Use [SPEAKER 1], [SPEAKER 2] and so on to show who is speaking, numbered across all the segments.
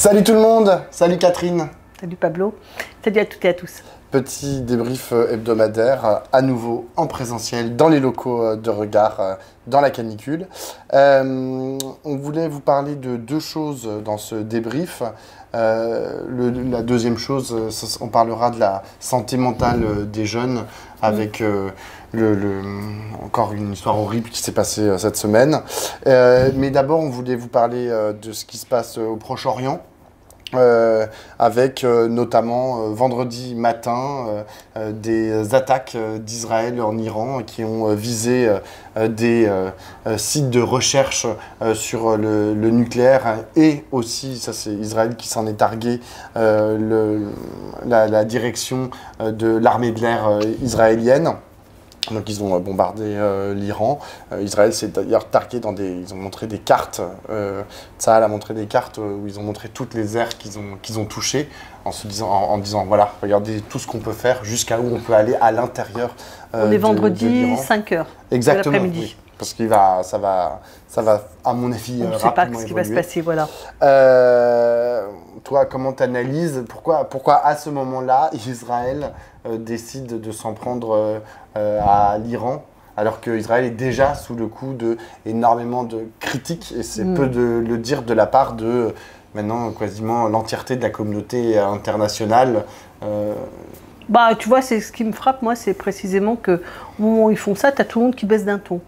[SPEAKER 1] Salut tout le monde, salut Catherine.
[SPEAKER 2] Salut Pablo, salut à toutes et à tous.
[SPEAKER 1] Petit débrief hebdomadaire, à nouveau en présentiel, dans les locaux de Regard, dans la canicule. On voulait vous parler de deux choses dans ce débrief. La deuxième chose, on parlera de la santé mentale des jeunes avec encore une histoire horrible qui s'est passée cette semaine. Mais d'abord, on voulait vous parler de ce qui se passe au Proche-Orient. Avec notamment vendredi matin des attaques d'Israël en Iran qui ont visé des sites de recherche sur le nucléaire et aussi, ça c'est Israël qui s'en est targué, la direction de l'armée de l'air israélienne. Donc ils ont bombardé l'Iran. Israël s'est d'ailleurs targué ils ont montré des cartes. Tsahal a montré des cartes où ils ont montré toutes les aires qu'ils ont touchées en disant voilà, regardez tout ce qu'on peut faire, jusqu'à où on peut aller à l'intérieur.
[SPEAKER 2] On est vendredi 5h.
[SPEAKER 1] Exactement.
[SPEAKER 2] L'après-midi.
[SPEAKER 1] Oui, parce que ça va à mon avis
[SPEAKER 2] on ne sait pas ce qui va se passer, voilà.
[SPEAKER 1] Toi, comment tu analyses pourquoi à ce moment-là Israël décide de s'en prendre à l'Iran, alors qu'Israël est déjà sous le coup d'énormément de critiques, et c'est peu de le dire de la part de maintenant quasiment l'entièreté de la communauté internationale.
[SPEAKER 2] Bah, tu vois, c'est ce qui me frappe, moi, c'est précisément qu'au moment où ils font ça, tu as tout le monde qui baisse d'un ton.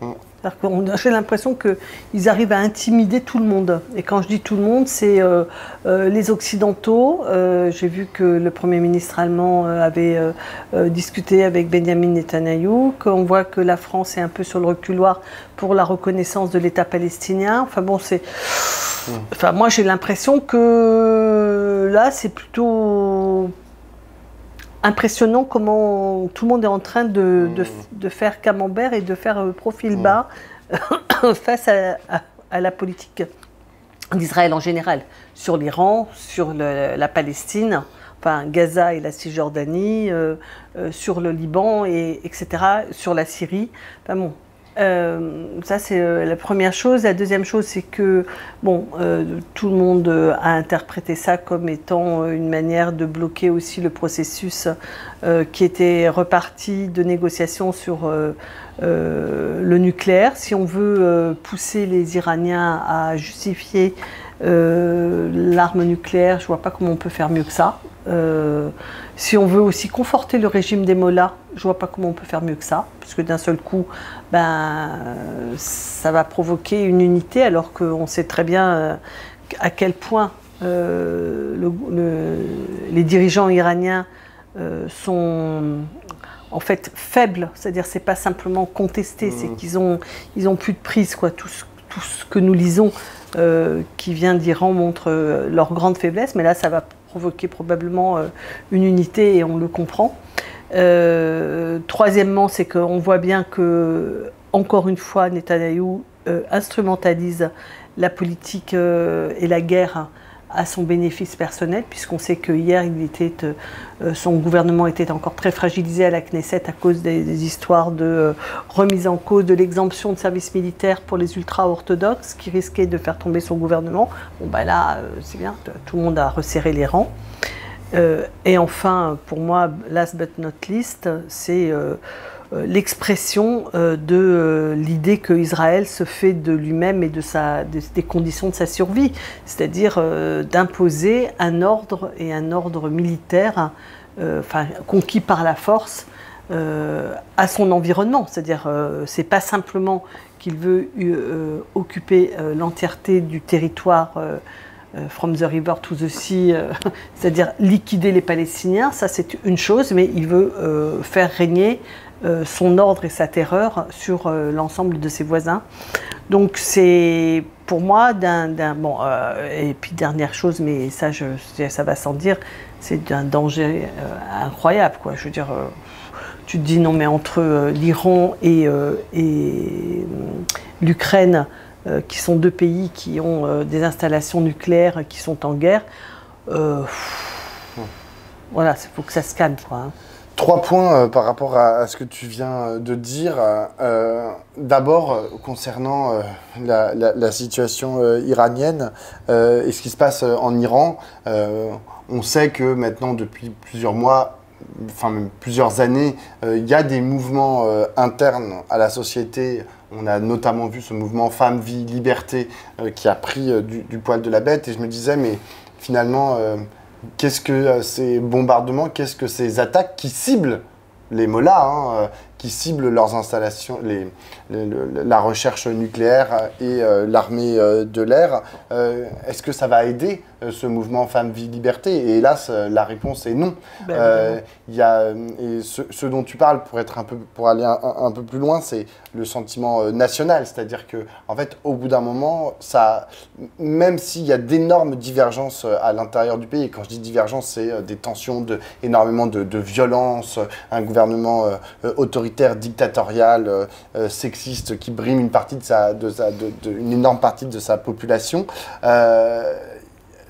[SPEAKER 2] J'ai l'impression qu'ils arrivent à intimider tout le monde. Et quand je dis tout le monde, c'est les Occidentaux. J'ai vu que le Premier ministre allemand avait discuté avec Benjamin Netanyahou, qu'on voit que la France est un peu sur le reculoir pour la reconnaissance de l'État palestinien. Enfin bon, moi j'ai l'impression que là, c'est plutôt impressionnant comment tout le monde est en train de faire camembert et de faire profil bas face à la politique d'Israël en général, sur l'Iran, sur la Palestine, enfin Gaza et la Cisjordanie, sur le Liban, etc., sur la Syrie. Enfin bon, ça c'est la première chose. La deuxième chose, c'est que tout le monde a interprété ça comme étant une manière de bloquer aussi le processus qui était reparti de négociations sur le nucléaire. Si on veut pousser les Iraniens à justifier l'arme nucléaire, je ne vois pas comment on peut faire mieux que ça. Si on veut aussi conforter le régime des mollahs, je ne vois pas comment on peut faire mieux que ça, puisque d'un seul coup, ça va provoquer une unité, alors qu'on sait très bien à quel point les dirigeants iraniens sont en fait faibles, c'est-à-dire c'est pas simplement contesté, c'est qu'ils ont plus de prise, quoi. Tout ce que nous lisons qui vient d'Iran montre leur grande faiblesse, mais là ça va provoquer probablement une unité et on le comprend. Troisièmement, c'est qu'on voit bien que, encore une fois, Netanyahou instrumentalise la politique et la guerre à son bénéfice personnel, puisqu'on sait que hier, son gouvernement était encore très fragilisé à la Knesset à cause des histoires de remise en cause de l'exemption de service militaire pour les ultra-orthodoxes qui risquaient de faire tomber son gouvernement. Bon, là, c'est bien, tout le monde a resserré les rangs. Et enfin, pour moi, last but not least, c'est l'expression de l'idée qu'Israël se fait de lui-même et des conditions de sa survie, c'est-à-dire d'imposer un ordre militaire conquis par la force à son environnement. C'est-à-dire c'est pas simplement qu'il veut occuper l'entièreté du territoire from the river to the sea, c'est-à-dire liquider les Palestiniens, ça c'est une chose, mais il veut faire régner son ordre et sa terreur sur l'ensemble de ses voisins. Donc c'est pour moi et puis dernière chose, mais ça va sans dire, c'est d'un danger incroyable, quoi. Je veux dire, tu te dis non, mais entre l'Iran et l'Ukraine, qui sont deux pays qui ont des installations nucléaires qui sont en guerre, voilà, il faut que ça se calme, quoi.
[SPEAKER 1] 3 points par rapport à ce que tu viens de dire. D'abord, concernant la situation iranienne et ce qui se passe en Iran, on sait que maintenant, depuis plusieurs mois, enfin même plusieurs années, il y a des mouvements internes à la société. On a notamment vu ce mouvement Femmes, Vie, Liberté qui a pris du poil de la bête. Et je me disais, mais finalement, qu'est-ce que ces bombardements, qu'est-ce que ces attaques qui ciblent les mollahs, qui ciblent leurs installations, la recherche nucléaire et l'armée de l'air, est-ce que ça va aider ce mouvement Femmes, Vie, Liberté? Et hélas, la réponse est non. Il y a, et ce dont tu parles, pour aller un peu plus loin, c'est le sentiment national. C'est-à-dire que, en fait, au bout d'un moment, même s'il y a d'énormes divergences à l'intérieur du pays, et quand je dis divergences, c'est des tensions, énormément de violence, un gouvernement autoritaire, dictatorial, sexiste, qui brime une énorme partie de sa population.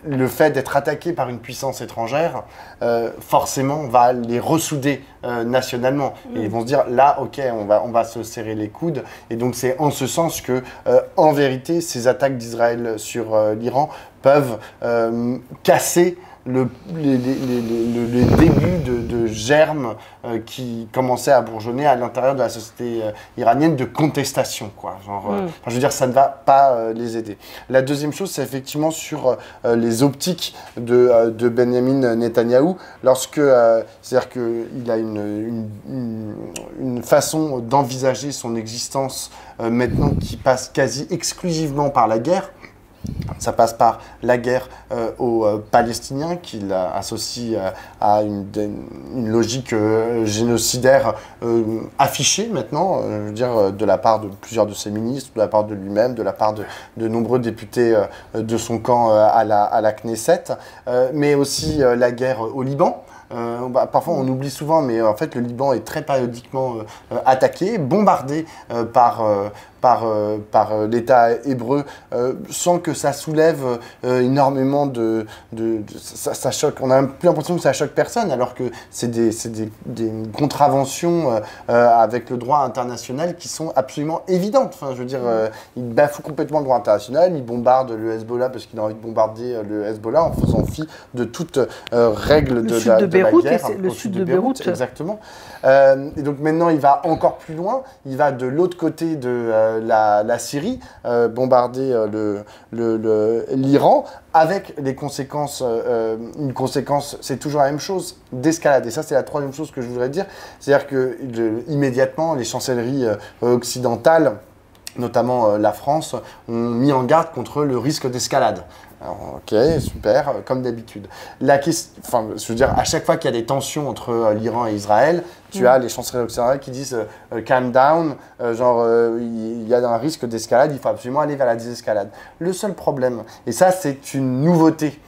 [SPEAKER 1] Le fait d'être attaqué par une puissance étrangère, forcément, va les ressouder nationalement. Et ils vont se dire, là, ok, on va se serrer les coudes. Et donc, c'est en ce sens que, en vérité, ces attaques d'Israël sur l'Iran peuvent casser les débuts de germes qui commençaient à bourgeonner à l'intérieur de la société iranienne de contestation, quoi. Je veux dire, ça ne va pas les aider. La deuxième chose, c'est effectivement sur les optiques de Benjamin Netanyahou, c'est-à-dire qu'il a une façon d'envisager son existence maintenant qui passe quasi exclusivement par la guerre. Ça passe par la guerre aux Palestiniens, qu'il associe à une logique génocidaire affichée maintenant, je veux dire, de la part de plusieurs de ses ministres, de la part de lui-même, de la part de nombreux députés de son camp à la Knesset, mais aussi la guerre au Liban. Parfois on oublie souvent, mais en fait le Liban est très périodiquement attaqué, bombardé par l'État hébreu, sans que ça soulève énormément ça choque. On n'a plus l'impression que ça choque personne, alors que c'est des contraventions avec le droit international qui sont absolument évidentes. Enfin, je veux dire, il bafoue complètement le droit international, il bombarde le Hezbollah parce qu'il a envie de bombarder le Hezbollah en faisant fi de toute règle de la guerre.
[SPEAKER 2] Le sud de Beyrouth.
[SPEAKER 1] Exactement. Et donc maintenant, il va encore plus loin. Il va de l'autre côté de la Syrie, bombarder l'Iran, avec les conséquences, une conséquence, c'est toujours la même chose, d'escalade. Et ça, c'est la troisième chose que je voudrais dire. C'est-à-dire que immédiatement, les chancelleries occidentales, notamment la France, ont mis en garde contre le risque d'escalade. Alors, ok, super, comme d'habitude. Je veux dire, à chaque fois qu'il y a des tensions entre l'Iran et Israël, tu as les chancelleries occidentales qui disent calm down, il y a un risque d'escalade, il faut absolument aller vers la désescalade. Le seul problème, et ça c'est une nouveauté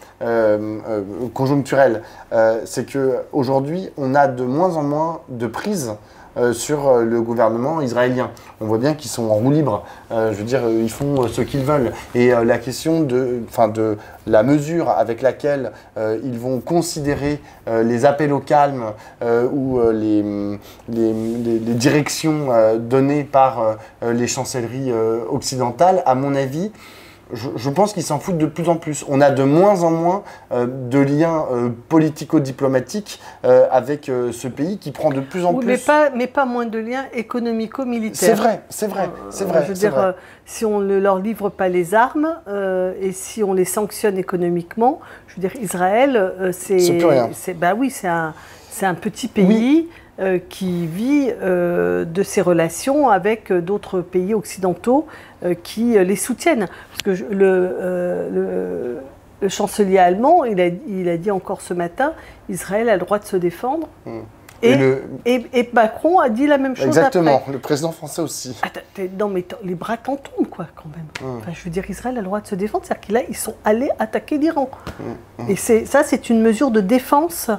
[SPEAKER 1] conjoncturelle, c'est qu'aujourd'hui on a de moins en moins de prises sur le gouvernement israélien. On voit bien qu'ils sont en roue libre. Je veux dire, ils font ce qu'ils veulent. Et la question de la mesure avec laquelle ils vont considérer les appels au calme ou les directions données par les chancelleries occidentales, à mon avis, je pense qu'ils s'en foutent de plus en plus. On a de moins en moins de liens politico-diplomatiques avec ce pays qui prend de plus en plus...
[SPEAKER 2] Mais pas moins de liens économico-militaires.
[SPEAKER 1] C'est vrai.
[SPEAKER 2] Je veux dire, si on ne leur livre pas les armes et si on les sanctionne économiquement, je veux dire, Israël, c'est un petit pays... Oui. Qui vit de ses relations avec d'autres pays occidentaux qui les soutiennent. Parce que le chancelier allemand, il a dit encore ce matin, Israël a le droit de se défendre. Et Macron a dit la même chose.
[SPEAKER 1] Exactement,
[SPEAKER 2] après.
[SPEAKER 1] Le président français aussi.
[SPEAKER 2] Non mais les bras t'en tombent, quoi, quand même. Enfin, je veux dire, Israël a le droit de se défendre, c'est-à-dire qu'ils sont allés attaquer l'Iran. Et ça, c'est une mesure de défense,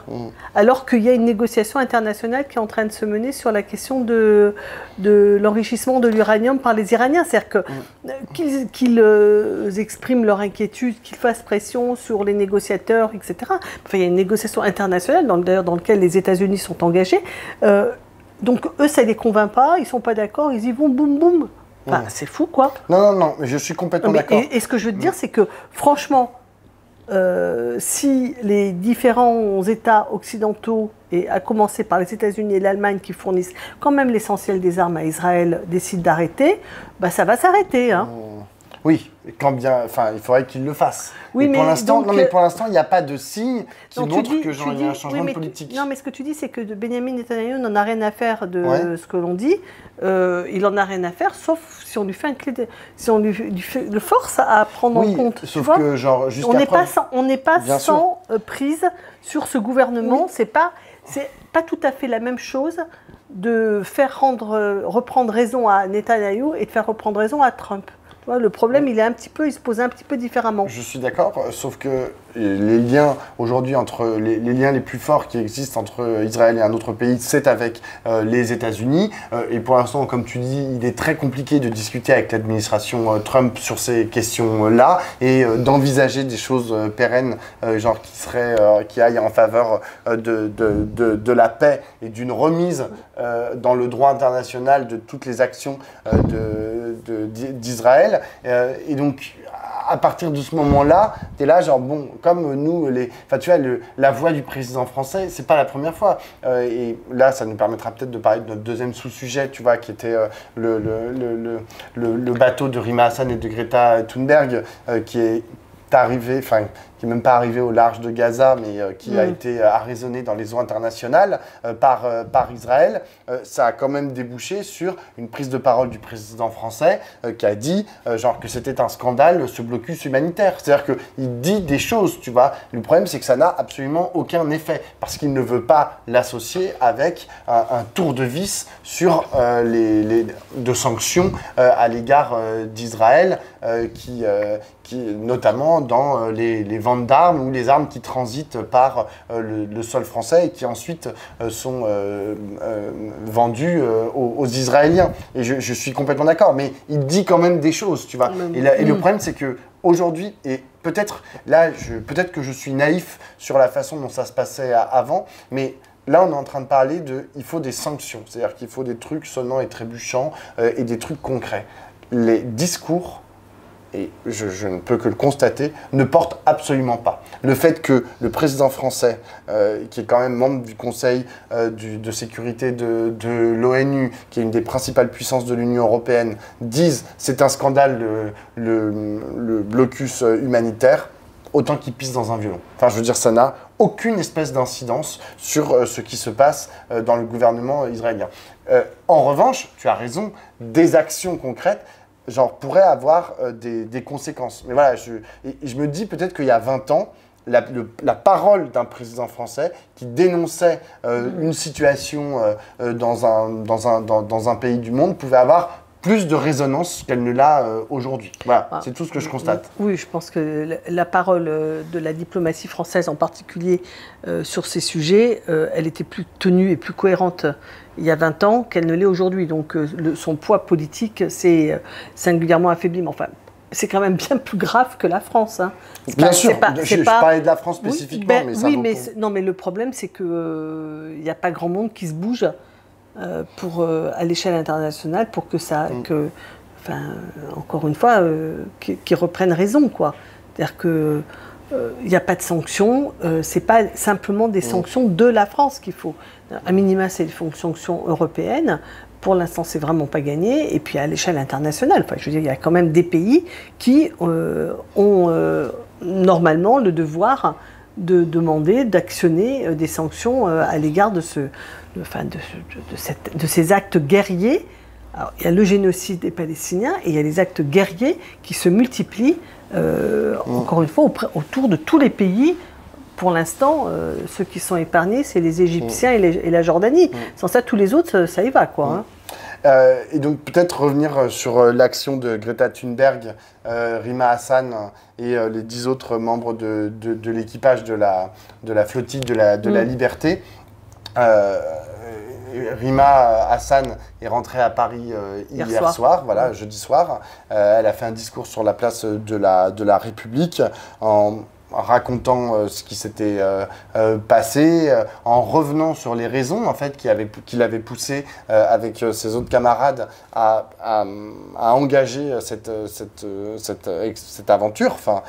[SPEAKER 2] alors qu'il y a une négociation internationale qui est en train de se mener sur la question de l'enrichissement de l'uranium par les Iraniens. C'est-à-dire qu'ils expriment leur inquiétude, qu'ils fassent pression sur les négociateurs, etc. Enfin, il y a une négociation internationale, d'ailleurs, dans laquelle les États-Unis sont engagés. Donc eux, ça les convainc pas, ils sont pas d'accord, ils y vont boum boum. Enfin, c'est fou, quoi.
[SPEAKER 1] Non, mais je suis complètement d'accord.
[SPEAKER 2] Et ce que je veux te dire, c'est que, franchement, si les différents États occidentaux, et à commencer par les États-Unis et l'Allemagne qui fournissent quand même l'essentiel des armes à Israël, décident d'arrêter, bah ça va s'arrêter. Hein.
[SPEAKER 1] Oui, quand bien, enfin, il faudrait qu'ils le fassent.
[SPEAKER 2] Oui, mais
[SPEAKER 1] pour l'instant,
[SPEAKER 2] donc,
[SPEAKER 1] mais pour l'instant, il n'y a pas de signe qui
[SPEAKER 2] donc,
[SPEAKER 1] montre qu'il y a un changement
[SPEAKER 2] oui,
[SPEAKER 1] de politique.
[SPEAKER 2] Non, mais ce que tu dis, c'est que Benjamin Netanyahu n'en a rien à faire de ce que l'on dit. Il en a rien à faire, sauf si on lui fait si on le force à prendre en compte.
[SPEAKER 1] Sauf que, genre, jusqu'à
[SPEAKER 2] on n'est pas sans prise sur ce gouvernement. C'est pas tout à fait la même chose de faire reprendre raison à Netanyahu et de faire reprendre raison à Trump. Le problème, il se pose un petit peu différemment.
[SPEAKER 1] Je suis d'accord, sauf que les liens aujourd'hui entre les liens les plus forts qui existent entre Israël et un autre pays, c'est avec les États-Unis. Et pour l'instant, comme tu dis, il est très compliqué de discuter avec l'administration Trump sur ces questions-là et d'envisager des choses pérennes, genre qui aillent en faveur de la paix et d'une remise dans le droit international de toutes les actions d'Israël. Et donc, à partir de ce moment-là, tu es là, genre, bon, comme nous, enfin, tu vois, la voix du président français, c'est pas la première fois. Et là, ça nous permettra peut-être de parler de notre deuxième sous-sujet, tu vois, qui était le bateau de Rima Hassan et de Greta Thunberg, qui est arrivé, enfin, qui n'est même pas arrivé au large de Gaza, mais qui a été arraisonné dans les eaux internationales par Israël. Ça a quand même débouché sur une prise de parole du président français qui a dit genre que c'était un scandale, ce blocus humanitaire. C'est-à-dire qu'il dit des choses, tu vois. Le problème, c'est que ça n'a absolument aucun effet parce qu'il ne veut pas l'associer avec un tour de vis sur de sanctions à l'égard d'Israël qui notamment dans les ventes d'armes ou les armes qui transitent par le sol français et qui ensuite sont vendues aux Israéliens. Et je suis complètement d'accord, mais il dit quand même des choses, tu vois. Et le problème, c'est que aujourd'hui, et peut-être peut-être que je suis naïf sur la façon dont ça se passait avant, mais là, on est en train de parler il faut des sanctions, c'est-à-dire qu'il faut des trucs sonnants et trébuchants et des trucs concrets. Les discours, et je ne peux que le constater, ne porte absolument pas. Le fait que le président français, qui est quand même membre du Conseil de sécurité de l'ONU, qui est une des principales puissances de l'Union européenne, dise c'est un scandale le blocus humanitaire, autant qu'il pisse dans un violon. Enfin, je veux dire, ça n'a aucune espèce d'incidence sur ce qui se passe dans le gouvernement israélien. En revanche, tu as raison, des actions concrètes, genre, pourrait avoir des conséquences. Mais voilà, je me dis peut-être qu'il y a 20 ans, la parole d'un président français qui dénonçait une situation dans un pays du monde pouvait avoir plus de résonance qu'elle ne l'a aujourd'hui. Voilà, c'est tout ce que je constate.
[SPEAKER 2] Oui, je pense que la parole de la diplomatie française en particulier sur ces sujets, elle était plus tenue et plus cohérente il y a 20 ans qu'elle ne l'est aujourd'hui. Donc son poids politique s'est singulièrement affaibli. Mais enfin, c'est quand même bien plus grave que la France. Hein.
[SPEAKER 1] Bien sûr, je parlais de la France spécifiquement, mais ça
[SPEAKER 2] non, mais le problème, c'est qu'il n'y a pas grand monde qui se bouge à l'échelle internationale pour que ça, encore une fois, qu'ils reprennent raison, quoi. C'est-à-dire que il n'y a pas de sanctions, c'est pas simplement des sanctions de la France qu'il faut. À minima, c'est des sanctions européennes. Pour l'instant, c'est vraiment pas gagné. Et puis à l'échelle internationale, enfin, je veux dire, il y a quand même des pays qui ont normalement le devoir de demander, d'actionner des sanctions à l'égard de ces actes guerriers. Alors, il y a le génocide des Palestiniens et il y a les actes guerriers qui se multiplient, encore une fois, autour de tous les pays. Pour l'instant, ceux qui sont épargnés, c'est les Égyptiens et la Jordanie. Sans ça, tous les autres, ça y va, quoi. Hein.
[SPEAKER 1] Et donc peut-être revenir sur l'action de Greta Thunberg, Rima Hassan et les 10 autres membres de l'équipage de la flottille de la liberté. Rima Hassan est rentrée à Paris hier soir, jeudi soir. Elle a fait un discours sur la place de la République en racontant ce qui s'était passé, en revenant sur les raisons en fait qui l'avaient poussé avec ses autres camarades à engager cette aventure, enfin,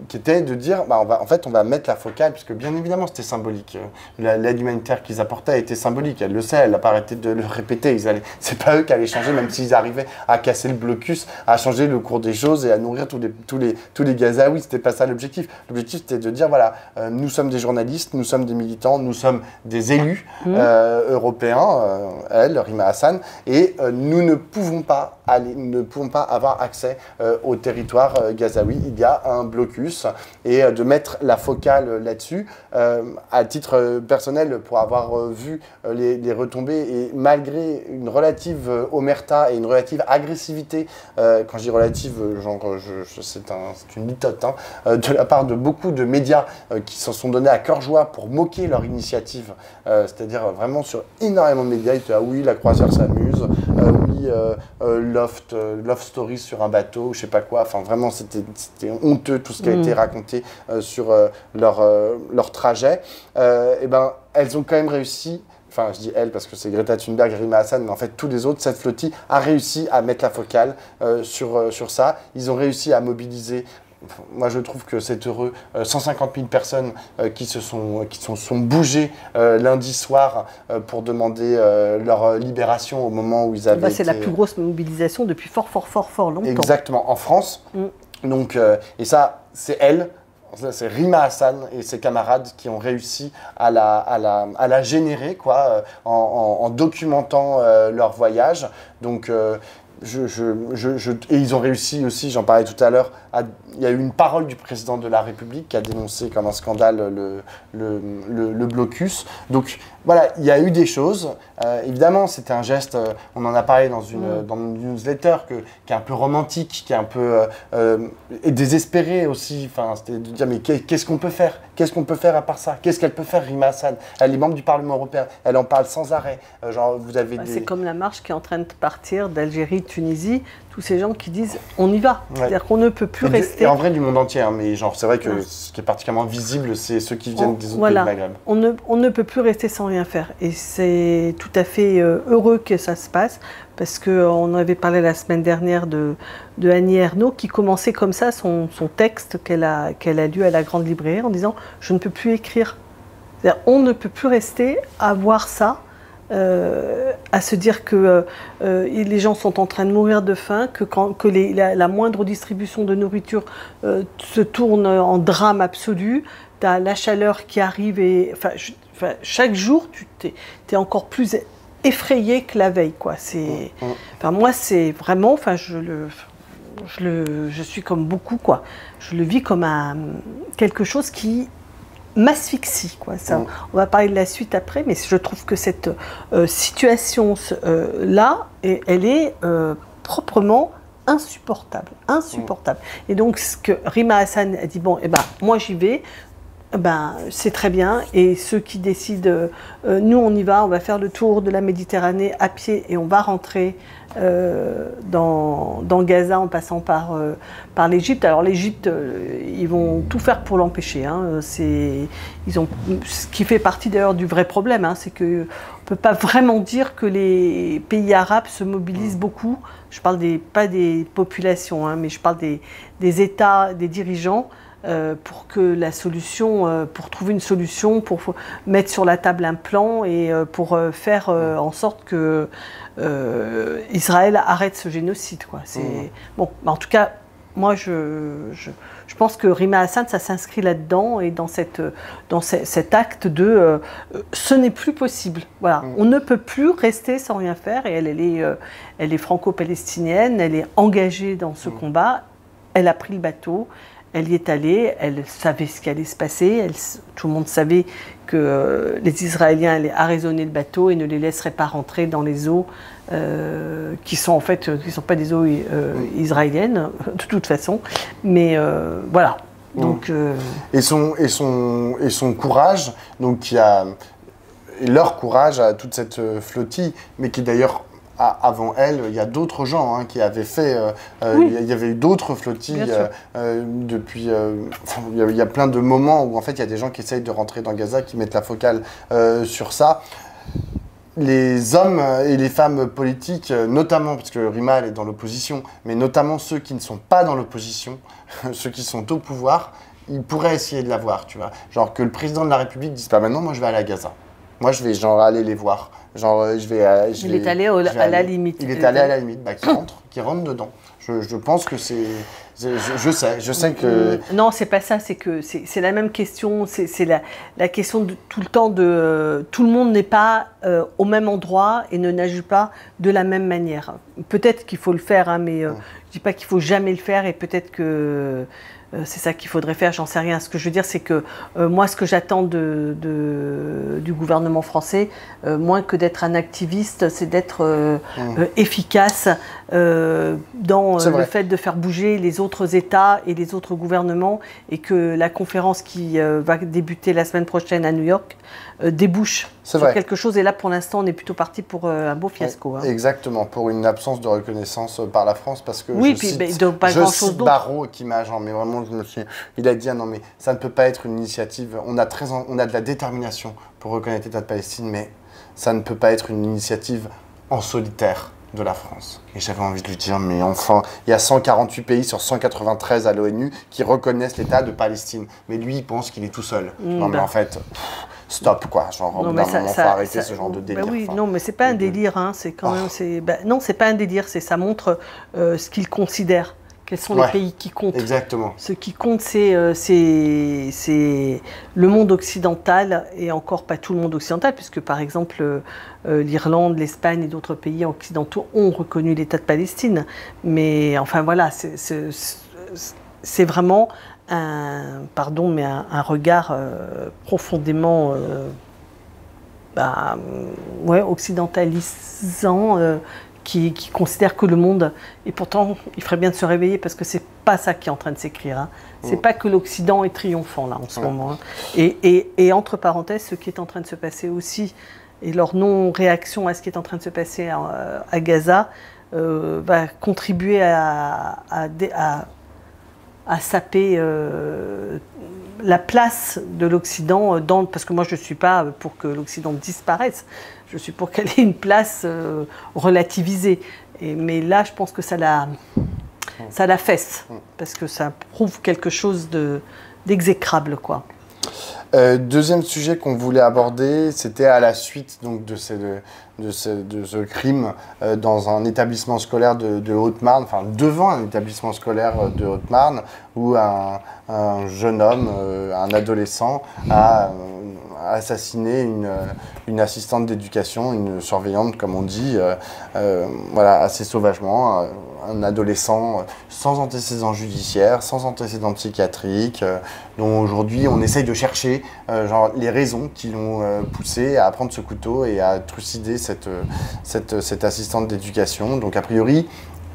[SPEAKER 1] qui était de dire, on va mettre la focale, puisque bien évidemment c'était symbolique. L'aide humanitaire qu'ils apportaient était symbolique, elle le sait, elle n'a pas arrêté de le répéter. C'est pas eux qui allaient changer, même s'ils arrivaient à casser le blocus, à changer le cours des choses et à nourrir tous les Gazaouis. C'était pas ça l'objectif. L'objectif, c'était de dire, voilà, nous sommes des journalistes, nous sommes des militants, nous sommes des élus européens, elle, Rima Hassan, et nous ne pouvons pas avoir accès au territoire gazaoui. Il y a un blocus, et de mettre la focale là-dessus, à titre personnel, pour avoir vu les retombées, et malgré une relative omerta et une relative agressivité, quand je dis relative, genre, c'est une litote, hein, de la part de beaucoup de médias qui s'en sont donnés à cœur joie pour moquer leur initiative, c'est-à-dire vraiment sur énormément de médias, ils étaient, ah oui, la croisière s'amuse, oui, love story sur un bateau, je sais pas quoi, enfin vraiment c'était honteux tout ce qui a été raconté sur leur trajet. Et ben elles ont quand même réussi. Enfin, je dis elle parce que c'est Greta Thunberg, Rima Hassan, mais en fait tous les autres, cette flottille a réussi à mettre la focale sur ça. Ils ont réussi à mobiliser. Moi, je trouve que c'est heureux. 150 000 personnes qui se sont bougées lundi soir pour demander leur libération au moment où ils avaient
[SPEAKER 2] C'est la plus grosse mobilisation depuis fort longtemps.
[SPEAKER 1] Exactement, en France. Donc, et ça, c'est elle. C'est Rima Hassan et ses camarades qui ont réussi à la générer, quoi, en documentant leur voyage. Donc, et ils ont réussi aussi, j'en parlais tout à l'heure, il y a eu une parole du président de la République qui a dénoncé comme un scandale le blocus. Donc voilà, il y a eu des choses. Évidemment, c'était un geste, on en a parlé dans une newsletter, qui est un peu romantique, qui est un peu et désespéré aussi. Enfin, c'était de dire, mais qu'est-ce qu'on peut faire? Qu'est-ce qu'on peut faire à part ça? Qu'est-ce qu'elle peut faire, Rima Hassan? Elle est membre du Parlement européen, elle en parle sans arrêt. Genre, vous avez
[SPEAKER 2] C'est comme la marche qui est en train de partir d'Algérie, de Tunisie, tous ces gens qui disent on y va. Ouais. C'est-à-dire qu'on ne peut plus rester.
[SPEAKER 1] Et en vrai, du monde entier, hein, mais genre, c'est vrai que ce qui est particulièrement visible, c'est ceux qui viennent des autres pays du Maghreb.
[SPEAKER 2] On ne peut plus rester sans rien faire. Et c'est tout à fait heureux que ça se passe, parce qu'on avait parlé la semaine dernière de Annie Ernaux, qui commençait comme ça son texte qu'elle a lu à la Grande Librairie en disant « Je ne peux plus écrire ». C'est-à-dire, on ne peut plus rester à voir ça, à se dire que les gens sont en train de mourir de faim, que la moindre distribution de nourriture se tourne en drame absolu. Tu as la chaleur qui arrive et chaque jour, tu es encore plus effrayé que la veille, quoi. Moi, c'est vraiment, je suis comme beaucoup, quoi. Je le vis comme quelque chose qui m'asphyxie, quoi. Ça, on va parler de la suite après, mais je trouve que cette situation là, elle est proprement insupportable. Et donc, ce que Rima Hassan a dit, bon, moi j'y vais. C'est très bien, et ceux qui décident, nous on y va, on va faire le tour de la Méditerranée à pied et on va rentrer dans Gaza en passant par l'Égypte. Alors l'Égypte, ils vont tout faire pour l'empêcher, hein. Ce qui fait partie d'ailleurs du vrai problème, hein, c'est qu'on ne peut pas vraiment dire que les pays arabes se mobilisent beaucoup. Je parle pas des populations, hein, mais je parle des États, des dirigeants, pour trouver une solution, pour mettre sur la table un plan et pour faire en sorte que Israël arrête ce génocide, quoi. Bon, en tout cas, moi je pense que Rima Hassan, ça s'inscrit là-dedans et dans cet acte de ce n'est plus possible. Voilà, on ne peut plus rester sans rien faire, et elle est franco-palestinienne, elle est engagée dans ce combat, elle a pris le bateau. Elle y est allée, elle savait ce qui allait se passer, tout le monde savait que les Israéliens allaient arraisonner le bateau et ne les laisseraient pas rentrer dans les eaux qui sont pas des eaux israéliennes, de toute façon. Mais voilà. Donc,
[SPEAKER 1] et son courage, donc et leur courage à toute cette flottille, mais qui d'ailleurs avant elle, il y a d'autres gens qui avaient fait.
[SPEAKER 2] Oui.
[SPEAKER 1] Il y avait eu d'autres flottilles depuis. Il y a plein de moments où en fait il y a des gens qui essayent de rentrer dans Gaza, qui mettent la focale sur ça. Les hommes et les femmes politiques, notamment, parce que Rima elle est dans l'opposition, mais notamment ceux qui ne sont pas dans l'opposition, ceux qui sont au pouvoir, ils pourraient essayer de la voir, tu vois. Genre que le président de la République dise pas maintenant, moi je vais aller à Gaza. Moi je vais genre aller les voir. Genre il
[SPEAKER 2] est allé à la limite.
[SPEAKER 1] Il est allé à la limite, qui rentre dedans. Je pense que c'est... Je sais que...
[SPEAKER 2] Non, c'est pas ça, c'est que c'est la même question, c'est la question de tout le temps de... Tout le monde n'est pas au même endroit et ne n'agit pas de la même manière. Peut-être qu'il faut le faire, mais je dis pas qu'il faut jamais le faire et peut-être que... c'est ça qu'il faudrait faire, j'en sais rien. Ce que je veux dire, c'est que moi, ce que j'attends du gouvernement français, moins que d'être un activiste, c'est d'être efficace dans le fait de faire bouger les autres États et les autres gouvernements et que la conférence qui va débuter la semaine prochaine à New York débouche sur quelque chose. Et là, pour l'instant, on est plutôt parti pour un beau fiasco.
[SPEAKER 1] Exactement, pour une absence de reconnaissance par la France, parce que
[SPEAKER 2] oui, je cite
[SPEAKER 1] Barrot qui m'a genre, mais vraiment, il a dit, ah non, mais ça ne peut pas être une initiative, on a de la détermination pour reconnaître l'État de Palestine, mais ça ne peut pas être une initiative en solitaire de la France. Et j'avais envie de lui dire, mais enfin, il y a 148 pays sur 193 à l'ONU qui reconnaissent l'État de Palestine. Mais lui, il pense qu'il est tout seul. Non, mais en fait, stop, quoi. Genre, au bout d'un moment, faut arrêter ce genre de délire.
[SPEAKER 2] Oui, non, mais c'est pas un délire, c'est quand même... non, c'est pas un délire, ça montre ce qu'il considère. Quels sont les pays qui comptent?
[SPEAKER 1] Exactement.
[SPEAKER 2] Ce qui compte, c'est le monde occidental, et encore pas tout le monde occidental, puisque par exemple l'Irlande, l'Espagne et d'autres pays occidentaux ont reconnu l'État de Palestine. Mais enfin voilà, c'est vraiment un regard profondément occidentalisant. Qui considère que le monde, et pourtant il ferait bien de se réveiller parce que c'est pas ça qui est en train de s'écrire. C'est pas que l'Occident est triomphant là en ce moment. Et entre parenthèses, ce qui est en train de se passer aussi, et leur non-réaction à ce qui est en train de se passer à Gaza, va contribuer à saper la place de l'Occident, parce que moi je ne suis pas pour que l'Occident disparaisse, je suis pour qu'elle ait une place relativisée. Mais là, je pense que ça la fesse, parce que ça prouve quelque chose d'exécrable, quoi.
[SPEAKER 1] Deuxième sujet qu'on voulait aborder, c'était à la suite donc, de ce crime dans un établissement scolaire de Haute-Marne, enfin devant un établissement scolaire de Haute-Marne, où un jeune homme, un adolescent, a assassiné une assistante d'éducation, une surveillante comme on dit, assez sauvagement. Un adolescent sans antécédents judiciaires, sans antécédents psychiatriques, dont aujourd'hui on essaye de chercher les raisons qui l'ont poussé à prendre ce couteau et à trucider cette assistante d'éducation. Donc a priori,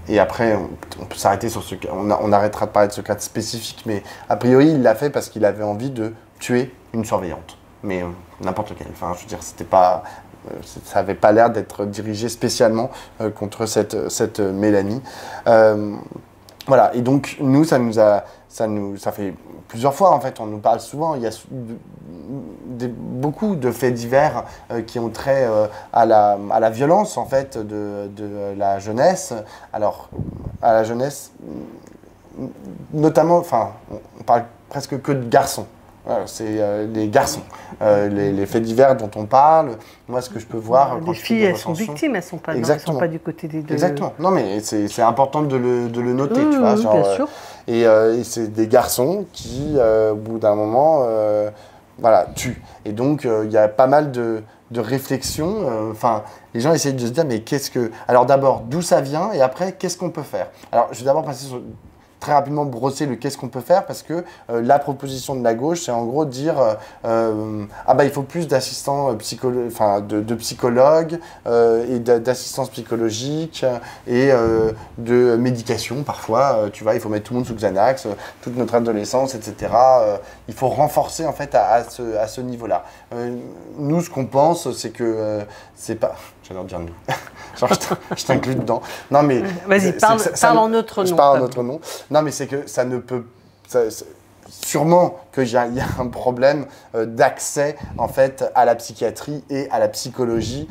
[SPEAKER 1] et après on peut s'arrêter sur ce cas, on arrêtera de parler de ce cas spécifique, mais a priori il l'a fait parce qu'il avait envie de tuer une surveillante. Mais n'importe lequel, enfin je veux dire, c'était pas... ça n'avait pas l'air d'être dirigé spécialement contre cette Mélanie. Voilà, et donc nous, ça fait plusieurs fois, en fait, on nous parle souvent, il y a beaucoup de faits divers qui ont trait à la violence, en fait, de la jeunesse. Alors, à la jeunesse, notamment, enfin, on parle presque que de garçons. Voilà, c'est les garçons, les faits divers dont on parle. Moi, ce que je peux voir...
[SPEAKER 2] Les filles, elles sont victimes, elles ne sont pas du côté des deux.
[SPEAKER 1] Exactement. Non, mais c'est important de le noter, tu vois.
[SPEAKER 2] Oui, bien sûr.
[SPEAKER 1] Et c'est des garçons qui, au bout d'un moment, tuent. Et donc, il y a pas mal de réflexions. Les gens essayent de se dire, mais qu'est-ce que... Alors d'abord, d'où ça vient, et après, qu'est-ce qu'on peut faire? Alors, je vais d'abord passer sur... très rapidement brosser le qu'est-ce qu'on peut faire, parce que la proposition de la gauche, c'est en gros dire il faut plus d'assistants de psychologues et d'assistance psychologique et de médication parfois. Tu vois, il faut mettre tout le monde sous Xanax, toute notre adolescence, etc. Il faut renforcer en fait à ce niveau-là. Nous, ce qu'on pense, c'est que c'est pas... j'adore dire nous. Genre, je t'inclus dedans. Non, mais.
[SPEAKER 2] Vas-y, parle en notre nom.
[SPEAKER 1] Je parle en notre nom. Non, mais c'est que ça ne peut. Sûrement qu'il y a un problème d'accès, en fait, à la psychiatrie et à la psychologie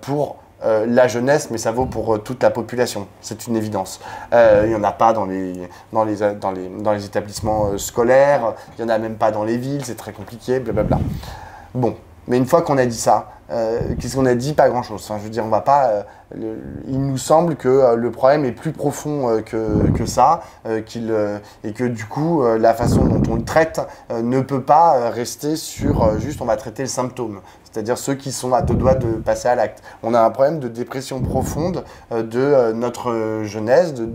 [SPEAKER 1] pour. La jeunesse, mais ça vaut pour toute la population, c'est une évidence. Il n'y en a pas dans les établissements scolaires, il n'y en a même pas dans les villes, c'est très compliqué, blablabla. Bon, mais une fois qu'on a dit ça, qu'est-ce qu'on a dit? Pas grand-chose. Enfin, je veux dire, on va pas. Il nous semble que le problème est plus profond que ça, et que du coup, la façon dont on le traite ne peut pas rester sur juste on va traiter le symptôme. C'est-à-dire ceux qui sont à deux doigts de passer à l'acte. On a un problème de dépression profonde de notre jeunesse, de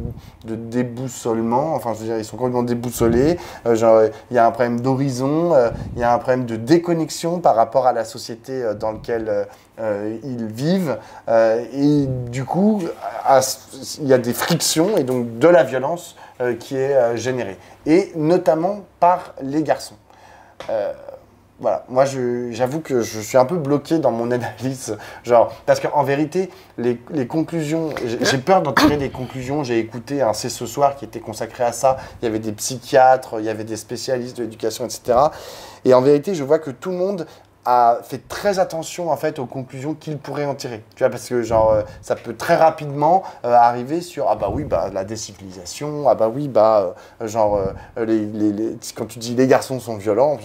[SPEAKER 1] déboussolement. Enfin, je veux dire, ils sont complètement déboussolés. Genre, il y a un problème d'horizon, il y a un problème de déconnexion par rapport à la société dans laquelle ils vivent. Et du coup, il y a des frictions et donc de la violence qui est générée. Et notamment par les garçons. Voilà, moi j'avoue que je suis un peu bloqué dans mon analyse, genre, parce qu'en vérité, les conclusions, j'ai peur d'en tirer des conclusions. J'ai écouté un C'est ce soir qui était consacré à ça, il y avait des psychiatres, il y avait des spécialistes de l'éducation, etc. Et en vérité, je vois que tout le monde a fait très attention en fait aux conclusions qu'il pourrait en tirer. Tu vois, parce que genre ça peut très rapidement arriver sur ah bah oui bah la décivilisation, ah bah oui bah genre quand tu dis les garçons sont violents,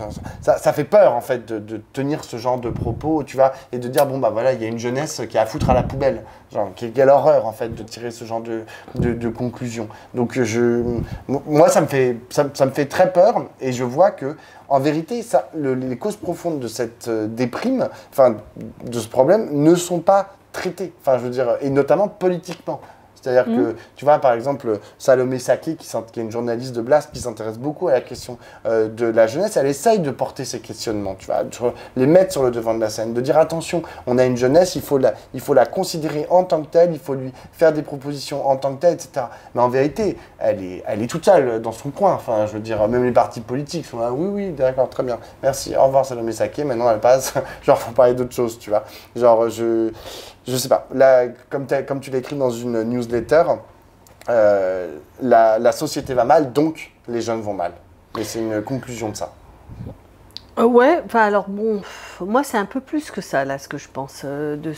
[SPEAKER 1] ça fait peur en fait de tenir ce genre de propos, tu vois, et de dire bon bah voilà il y a une jeunesse qui a à foutre à la poubelle. Genre quelle horreur en fait de tirer ce genre de conclusion. Donc moi ça me fait très peur et je vois que en vérité, les causes profondes de cette déprime, enfin, de ce problème, ne sont pas traitées. Enfin, je veux dire, et notamment politiquement. C'est-à-dire que, tu vois, par exemple, Salomé Saké, qui est une journaliste de Blast, qui s'intéresse beaucoup à la question de la jeunesse, elle essaye de porter ces questionnements, tu vois, de les mettre sur le devant de la scène, de dire attention, on a une jeunesse, il faut la considérer en tant que telle, il faut lui faire des propositions en tant que telle, etc. Mais en vérité, elle est toute seule dans son coin. Enfin, je veux dire, même les partis politiques sont là, oui, d'accord, très bien, merci, au revoir Salomé Saké, maintenant elle passe, genre, faut parler d'autre chose, tu vois. Genre, je sais pas, là, comme tu l'écris dans une newsletter, la société va mal, donc les jeunes vont mal. Et c'est une conclusion de ça.
[SPEAKER 2] Ouais, enfin alors bon, moi c'est un peu plus que ça, là, ce que je pense. Je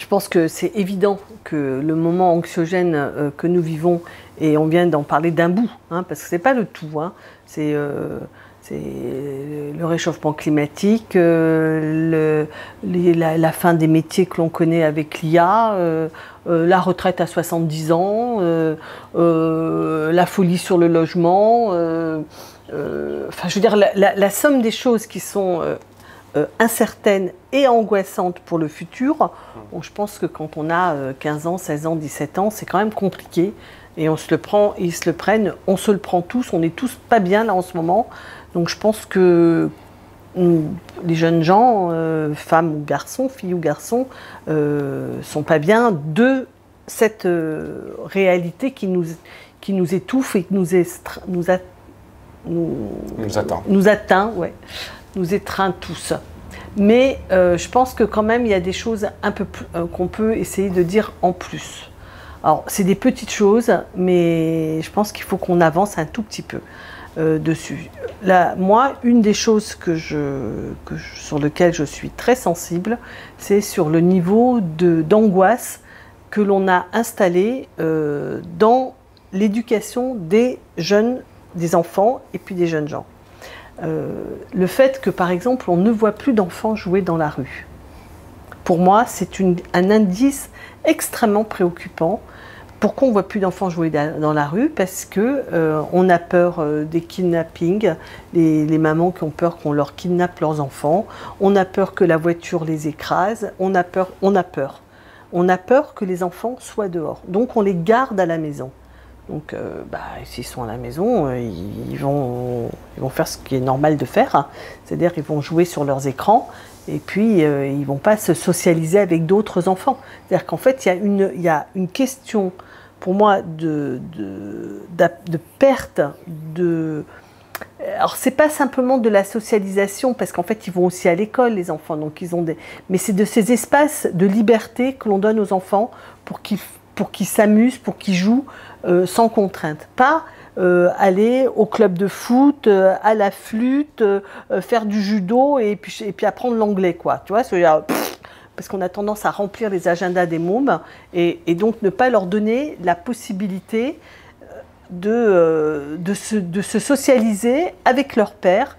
[SPEAKER 2] pense que c'est évident que le moment anxiogène que nous vivons, et on vient d'en parler d'un bout, hein, parce que c'est pas le tout, hein, c'est le réchauffement climatique, la fin des métiers que l'on connaît avec l'IA, la retraite à 70 ans, la folie sur le logement. Enfin, je veux dire, la somme des choses qui sont incertaines et angoissantes pour le futur, bon, je pense que quand on a 15 ans, 16 ans, 17 ans, c'est quand même compliqué. Et on se le prend, ils se le prennent, on se le prend tous, on n'est tous pas bien là en ce moment. Donc je pense que les jeunes gens, femmes ou garçons, filles ou garçons, sont pas bien de cette réalité qui nous étouffe et qui nous atteint, ouais, nous étreint tous. Mais je pense que quand même il y a des choses un peu qu'on peut essayer de dire en plus. Alors c'est des petites choses, mais je pense qu'il faut qu'on avance un tout petit peu dessus. Là, moi, une des choses sur lesquelles je suis très sensible, c'est sur le niveau d'angoisse que l'on a installé dans l'éducation des jeunes, des enfants et puis des jeunes gens. Le fait que, par exemple, on ne voit plus d'enfants jouer dans la rue. Pour moi, c'est un indice extrêmement préoccupant. Pourquoi on ne voit plus d'enfants jouer dans la rue? Parce qu'on a peur des kidnappings, les mamans qui ont peur qu'on leur kidnappe leurs enfants, on a peur que la voiture les écrase, on a peur. On a peur que les enfants soient dehors, donc on les garde à la maison. Donc s'ils sont à la maison, ils vont faire ce qui est normal de faire, hein. C'est-à-dire qu'ils vont jouer sur leurs écrans et puis ils ne vont pas se socialiser avec d'autres enfants. C'est-à-dire qu'en fait, il y a une question pour moi de perte alors c'est pas simplement de la socialisation, parce qu'en fait ils vont aussi à l'école les enfants, donc ils ont des... mais c'est de ces espaces de liberté que l'on donne aux enfants pour qu'ils s'amusent, pour qu'ils jouent sans contrainte. Pas aller au club de foot, à la flûte, faire du judo et puis apprendre l'anglais, quoi. Tu vois, parce qu'on a tendance à remplir les agendas des mômes et donc ne pas leur donner la possibilité de se socialiser avec leur père,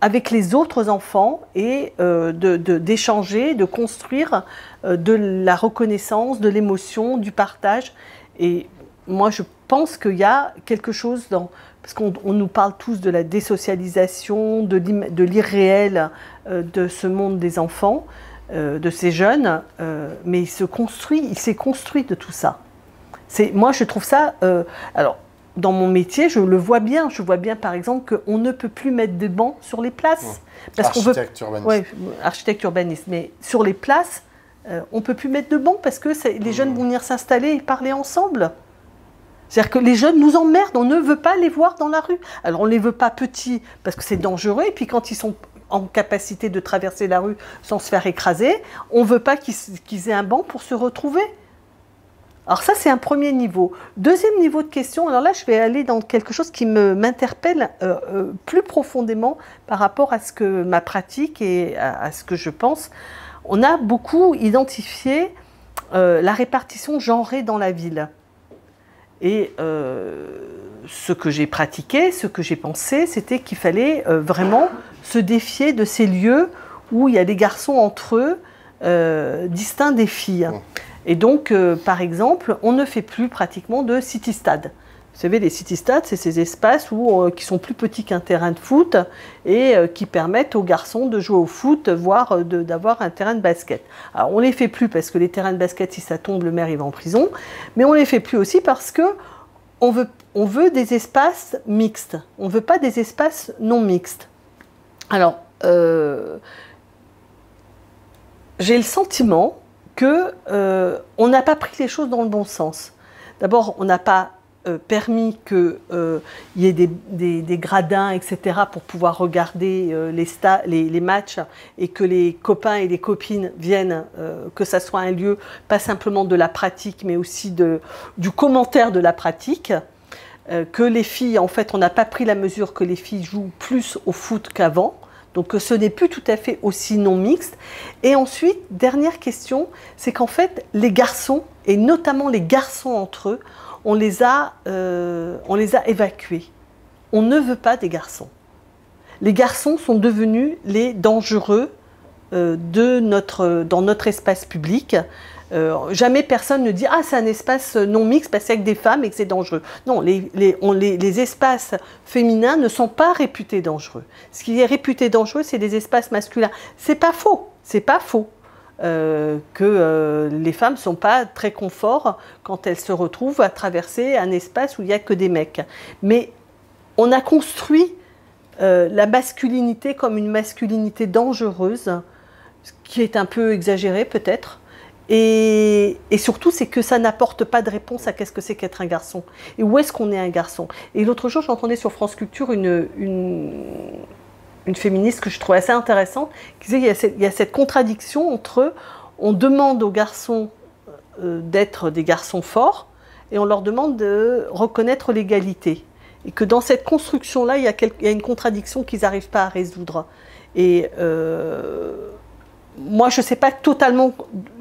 [SPEAKER 2] avec les autres enfants et d'échanger, de construire de la reconnaissance, de l'émotion, du partage. Et moi, je pense qu'il y a quelque chose dans... Parce qu'on nous parle tous de la désocialisation, de l'irréel de ce monde des enfants, de ces jeunes, mais il s'est construit de tout ça. Moi, je trouve ça... alors, dans mon métier, je le vois bien. Je vois bien, par exemple, qu'on ne peut plus mettre des bancs sur les places.
[SPEAKER 1] Architecte urbaniste.
[SPEAKER 2] Oui, architecte urbaniste. Mais sur les places, on ne peut plus mettre de bancs parce que les jeunes vont venir s'installer et parler ensemble. C'est-à-dire que les jeunes nous emmerdent. On ne veut pas les voir dans la rue. Alors, on ne les veut pas petits parce que c'est dangereux. Et puis, quand ils sont en capacité de traverser la rue sans se faire écraser, on ne veut pas qu'ils aient un banc pour se retrouver. Alors ça, c'est un premier niveau. Deuxième niveau de question, alors là, je vais aller dans quelque chose qui m'interpelle plus profondément par rapport à ce que ma pratique et à ce que je pense. On a beaucoup identifié la répartition genrée dans la ville. Et ce que j'ai pratiqué, ce que j'ai pensé, c'était qu'il fallait vraiment se défier de ces lieux où il y a des garçons entre eux distincts des filles. Et donc, par exemple, on ne fait plus pratiquement de city-stade. Vous savez, les city-stades, c'est ces espaces qui sont plus petits qu'un terrain de foot et qui permettent aux garçons de jouer au foot, voire d'avoir un terrain de basket. Alors, on ne les fait plus parce que les terrains de basket, si ça tombe, le maire il va en prison. Mais on ne les fait plus aussi parce qu'on veut des espaces mixtes. On ne veut pas des espaces non mixtes. Alors, j'ai le sentiment qu'on n'a pas pris les choses dans le bon sens. D'abord, on n'a pas permis qu'il y ait des gradins, etc., pour pouvoir regarder les matchs et que les copains et les copines viennent, que ça soit un lieu, pas simplement de la pratique, mais aussi du commentaire de la pratique. Que les filles, en fait, on n'a pas pris la mesure que les filles jouent plus au foot qu'avant. Donc ce n'est plus tout à fait aussi non mixte. Et ensuite, dernière question, c'est qu'en fait, les garçons, et notamment les garçons entre eux, on les a évacués. On ne veut pas des garçons. Les garçons sont devenus les dangereux dans notre espace public. Jamais personne ne dit « Ah, c'est un espace non mixte parce qu'il y a que des femmes et que c'est dangereux ». Non, les espaces féminins ne sont pas réputés dangereux. Ce qui est réputé dangereux, c'est les espaces masculins. C'est pas faux, c'est pas faux que les femmes ne sont pas très confort quand elles se retrouvent à traverser un espace où il n'y a que des mecs. Mais on a construit la masculinité comme une masculinité dangereuse, ce qui est un peu exagéré peut-être. Et surtout, c'est que ça n'apporte pas de réponse à qu'est-ce que c'est qu'être un garçon. Et où est-ce qu'on est un garçon. Et l'autre jour, j'entendais sur France Culture une féministe que je trouvais assez intéressante, qui disait qu'il y a cette contradiction entre on demande aux garçons d'être des garçons forts et on leur demande de reconnaître l'égalité. Et que dans cette construction-là, il y a une contradiction qu'ils n'arrivent pas à résoudre. Et moi, je ne sais pas totalement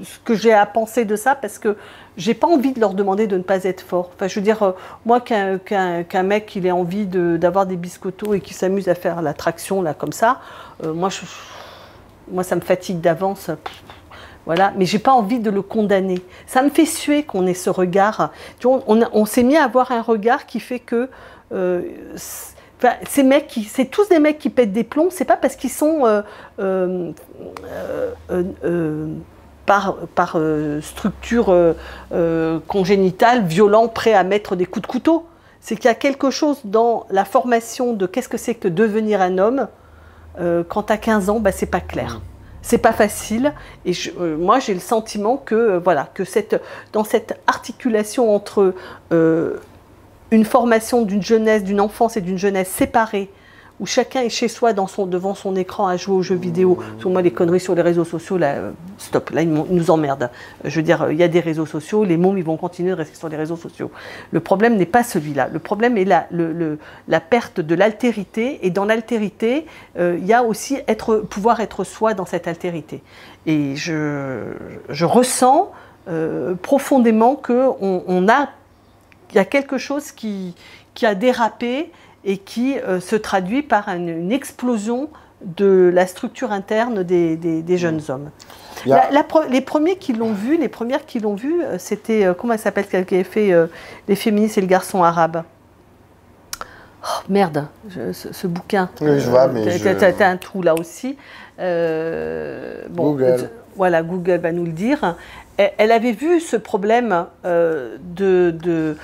[SPEAKER 2] ce que j'ai à penser de ça parce que je n'ai pas envie de leur demander de ne pas être forts. Enfin, je veux dire, moi, qu'un mec il ait envie d'avoir des biscottos et qu'il s'amuse à faire l'attraction là comme ça, moi, ça me fatigue d'avance. Voilà. Mais je n'ai pas envie de le condamner. Ça me fait suer qu'on ait ce regard. Tu vois, on s'est mis à avoir un regard qui fait que... Enfin, c'est tous des mecs qui pètent des plombs, c'est pas parce qu'ils sont par structure congénitale, violents, prêts à mettre des coups de couteau. C'est qu'il y a quelque chose dans la formation de qu'est-ce que c'est que devenir un homme. Quand tu as 15 ans, bah, c'est pas clair. C'est pas facile. Et moi, j'ai le sentiment que, voilà, que dans cette articulation entre une formation d'une jeunesse, d'une enfance et d'une jeunesse séparée, où chacun est chez soi devant son écran à jouer aux jeux vidéo. Parce que moi, les conneries sur les réseaux sociaux, là, stop, là, ils nous emmerdent. Je veux dire, il y a des réseaux sociaux, les mômes, ils vont continuer de rester sur les réseaux sociaux. Le problème n'est pas celui-là. Le problème est la perte de l'altérité. Et dans l'altérité, il y a aussi pouvoir être soi dans cette altérité. Et je ressens profondément qu'il y a quelque chose qui a dérapé et qui se traduit par une explosion de la structure interne des jeunes hommes. Les premiers qui l'ont vu, les premières qui l'ont vu, c'était, comment elle s'appelle, celle qui avait fait Les féministes et le garçon arabe. Oh, merde, ce bouquin.
[SPEAKER 1] Oui, je vois, mais
[SPEAKER 2] t'as un trou là aussi.
[SPEAKER 1] Google.
[SPEAKER 2] Voilà, Google va nous le dire. Elle avait vu ce problème d'une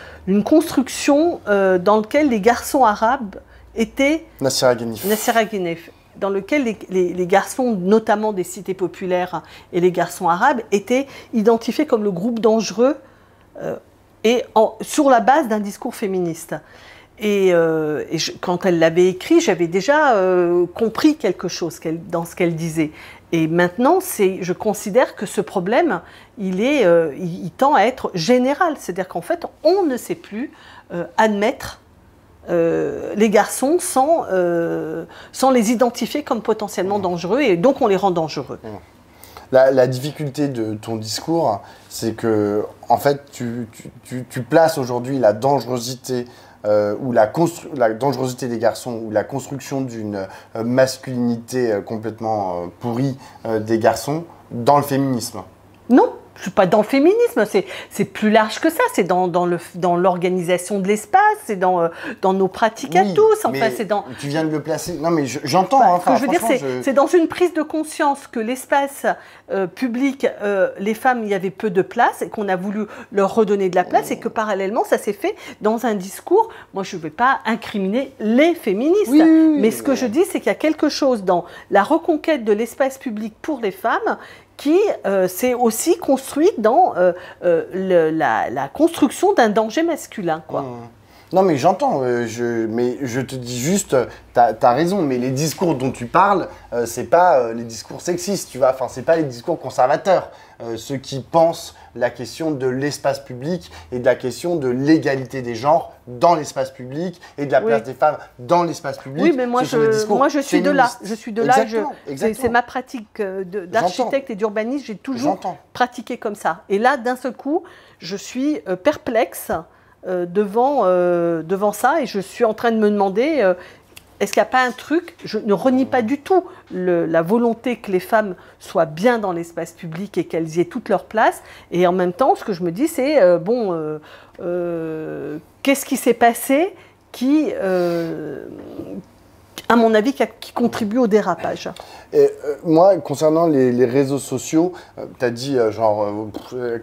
[SPEAKER 2] construction dans laquelle les garçons arabes étaient...
[SPEAKER 1] Nassir Aghenif.
[SPEAKER 2] Dans lequel les garçons, notamment des cités populaires et les garçons arabes, étaient identifiés comme le groupe dangereux sur la base d'un discours féministe. Quand elle l'avait écrit, j'avais déjà compris quelque chose dans ce qu'elle disait. Et maintenant, je considère que ce problème, il tend à être général. C'est-à-dire qu'en fait, on ne sait plus admettre les garçons sans les identifier comme potentiellement dangereux, et donc on les rend dangereux.
[SPEAKER 1] La difficulté de ton discours, c'est que, en fait, tu places aujourd'hui la dangerosité ou la dangerosité des garçons, ou la construction d'une masculinité complètement pourrie des garçons dans le féminisme.
[SPEAKER 2] Non, je ne suis pas dans le féminisme, c'est plus large que ça, c'est dans l'organisation de l'espace, c'est dans nos pratiques à tous. Enfin,
[SPEAKER 1] tu viens de le placer. Non, mais j'entends.
[SPEAKER 2] Ce que je veux dire, c'est dans une prise de conscience que l'espace public, les femmes, il y avait peu de place et qu'on a voulu leur redonner de la place, et que parallèlement, ça s'est fait dans un discours. Moi, je ne vais pas incriminer les féministes, mais ce que je dis, c'est qu'il y a quelque chose dans la reconquête de l'espace public pour les femmes qui s'est aussi construite dans la construction d'un danger masculin, quoi.
[SPEAKER 1] Non, mais j'entends, mais je te dis juste, t'as raison, mais les discours dont tu parles, c'est pas les discours sexistes, tu vois, enfin, c'est pas les discours conservateurs. Ceux qui pensent la question de l'espace public et de la question de l'égalité des genres dans l'espace public et de la place des femmes dans l'espace public.
[SPEAKER 2] Oui, mais moi, je suis de là. Je suis de là. C'est ma pratique d'architecte et d'urbaniste. J'ai toujours pratiqué comme ça. Et là, d'un seul coup, je suis perplexe devant ça, et je suis en train de me demander est-ce qu'il n'y a pas un truc. Je ne renie pas du tout la volonté que les femmes soient bien dans l'espace public et qu'elles y aient toute leur place, et en même temps, ce que je me dis, c'est qu'est-ce qui s'est passé qui, à mon avis, qui contribue au dérapage.
[SPEAKER 1] Moi, concernant les réseaux sociaux, tu as dit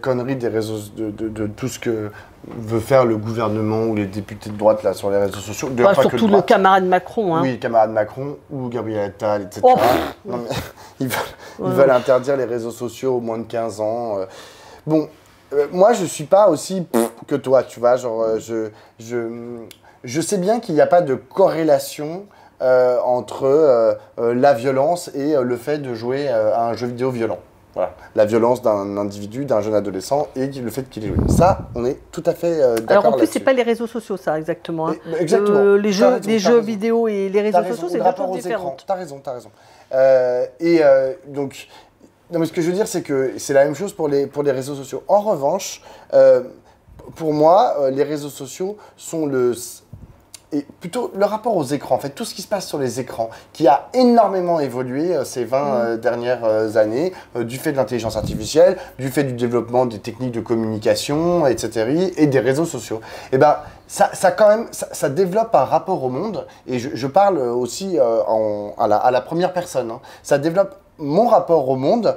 [SPEAKER 1] connerie des réseaux, de tout ce que veut faire le gouvernement ou les députés de droite là, sur les réseaux sociaux.
[SPEAKER 2] Surtout le camarade Macron. Hein.
[SPEAKER 1] Oui, le camarade Macron ou Gabriel Attal, etc. Non, mais ils veulent interdire les réseaux sociaux aux moins de 15 ans. Moi, je ne suis pas aussi que toi, tu vois. Je sais bien qu'il n'y a pas de corrélation entre la violence et le fait de jouer à un jeu vidéo violent. Voilà. La violence d'un individu, d'un jeune adolescent, et le fait qu'il ait joué. Ça, on est tout à fait d'accord.
[SPEAKER 2] Alors en plus, c'est pas les réseaux sociaux, ça, exactement. Hein.
[SPEAKER 1] Exactement.
[SPEAKER 2] Les jeux vidéo et les réseaux sociaux, c'est deux choses différentes.
[SPEAKER 1] T'as raison. Donc, non, mais ce que je veux dire, c'est que c'est la même chose pour les réseaux sociaux. En revanche, pour moi, les réseaux sociaux sont et plutôt le rapport aux écrans, en fait, tout ce qui se passe sur les écrans, qui a énormément évolué ces 20 dernières années, du fait de l'intelligence artificielle, du fait du développement des techniques de communication, etc., et des réseaux sociaux. Et ben, ça développe un rapport au monde, et je parle aussi à la première personne. Hein. Ça développe mon rapport au monde.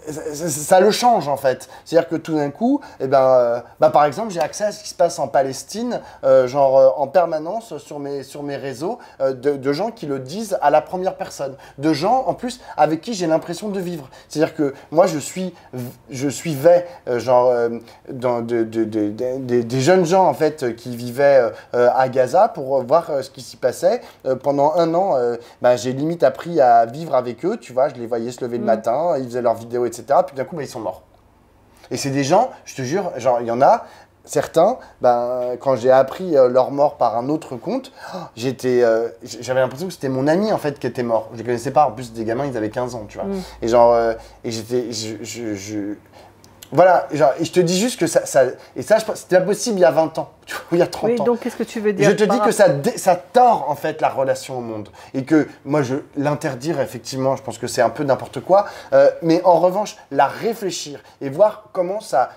[SPEAKER 1] ça le change en fait. C'est-à-dire que tout d'un coup, par exemple, j'ai accès à ce qui se passe en Palestine, en permanence sur mes réseaux, de gens qui le disent à la première personne, de gens en plus avec qui j'ai l'impression de vivre. C'est-à-dire que moi, je suivais des jeunes gens en fait qui vivaient à Gaza pour voir ce qui s'y passait. Pendant un an, j'ai limite appris à vivre avec eux, tu vois, je les voyais se lever le matin, ils faisaient leurs vidéos, etc. Puis d'un coup, ils sont morts. Et c'est des gens, je te jure, il y en a, certains, quand j'ai appris leur mort par un autre compte, j'avais l'impression que c'était mon ami en fait qui était mort. Je les connaissais pas, en plus des gamins, ils avaient 15 ans, tu vois. Voilà, et je te dis juste que c'était impossible il y a 20 ans, tu vois, il y a 30 ans.
[SPEAKER 2] Oui, donc qu'est-ce que tu veux dire?
[SPEAKER 1] Je te dis que ça tord en fait la relation au monde. Et que moi, l'interdire, effectivement, je pense que c'est un peu n'importe quoi. Mais en revanche, la réfléchir et voir comment ça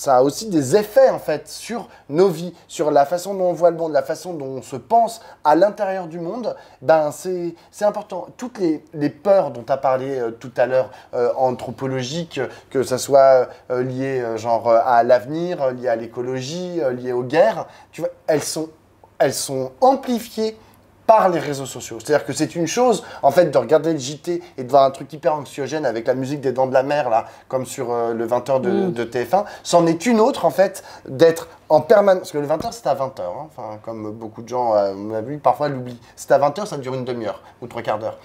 [SPEAKER 1] a aussi des effets en fait sur nos vies, sur la façon dont on voit le monde, la façon dont on se pense à l'intérieur du monde, c'est important. Toutes les peurs dont tu as parlé tout à l'heure, anthropologiques, que ça soit lié à l'avenir, lié à l'écologie, lié aux guerres, tu vois, elles sont amplifiées par les réseaux sociaux. C'est-à-dire que c'est une chose, en fait, de regarder le JT et de voir un truc hyper anxiogène avec la musique des Dents de la Mer, là, comme sur le 20h de TF1. C'en est une autre, en fait, d'être en permanence. Parce que le 20h, c'est à 20h. Hein. Enfin, comme beaucoup de gens, on a vu, parfois l'oublient. C'est à 20h, ça dure une demi-heure ou 3/4 d'heure.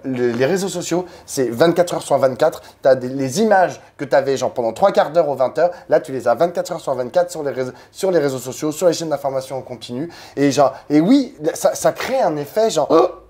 [SPEAKER 1] Les réseaux sociaux, c'est 24h sur 24. Tu as les images que tu avais pendant 3/4 d'heure aux 20h. Là, tu les as 24h sur 24 sur les réseaux sociaux, sur les chaînes d'information en continu. Et oui, ça crée un effet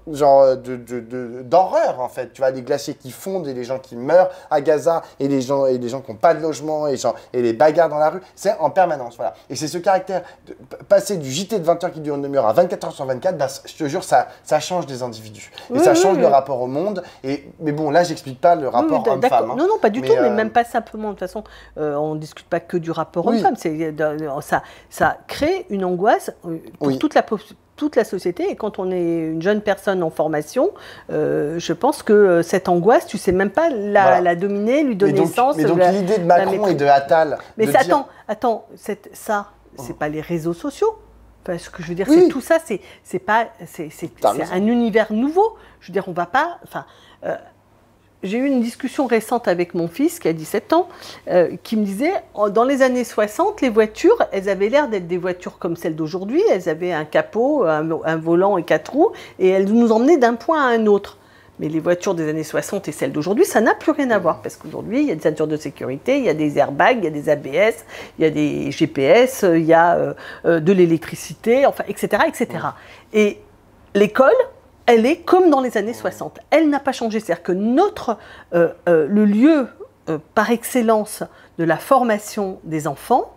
[SPEAKER 1] d'horreur en fait. Tu vois, des glaciers qui fondent et les gens qui meurent à Gaza et les gens qui n'ont pas de logement et les bagarres dans la rue. C'est en permanence, voilà. Et c'est ce caractère de passer du JT de 20h qui dure une demi-heure à 24h sur 24, je te jure, ça change des individus. Et ça change le rapport au monde. Mais bon, là, j'explique pas le rapport homme-femme. Hein.
[SPEAKER 2] Non, pas du tout, mais même pas simplement. De toute façon, on ne discute pas que du rapport homme-femme. Ça crée une angoisse pour toute la société. Et quand on est une jeune personne en formation, je pense que cette angoisse, tu sais même pas la dominer, lui donner sens.
[SPEAKER 1] Mais donc l'idée de Macron et de Attal...
[SPEAKER 2] Mais attends, c'est pas les réseaux sociaux. Enfin, ce que je veux dire, c'est tout ça, c'est un univers nouveau. Je veux dire, on va pas... J'ai eu une discussion récente avec mon fils, qui a 17 ans, qui me disait, dans les années 60, les voitures, elles avaient l'air d'être des voitures comme celles d'aujourd'hui. Elles avaient un capot, un volant et 4 roues, et elles nous emmenaient d'un point à un autre. Mais les voitures des années 60 et celles d'aujourd'hui, ça n'a plus rien à voir. Parce qu'aujourd'hui, il y a des ceintures de sécurité, il y a des airbags, il y a des ABS, il y a des GPS, il y a de l'électricité, enfin, etc., etc. Et l'école... elle est comme dans les années 60. Elle n'a pas changé. C'est-à-dire que le lieu par excellence de la formation des enfants,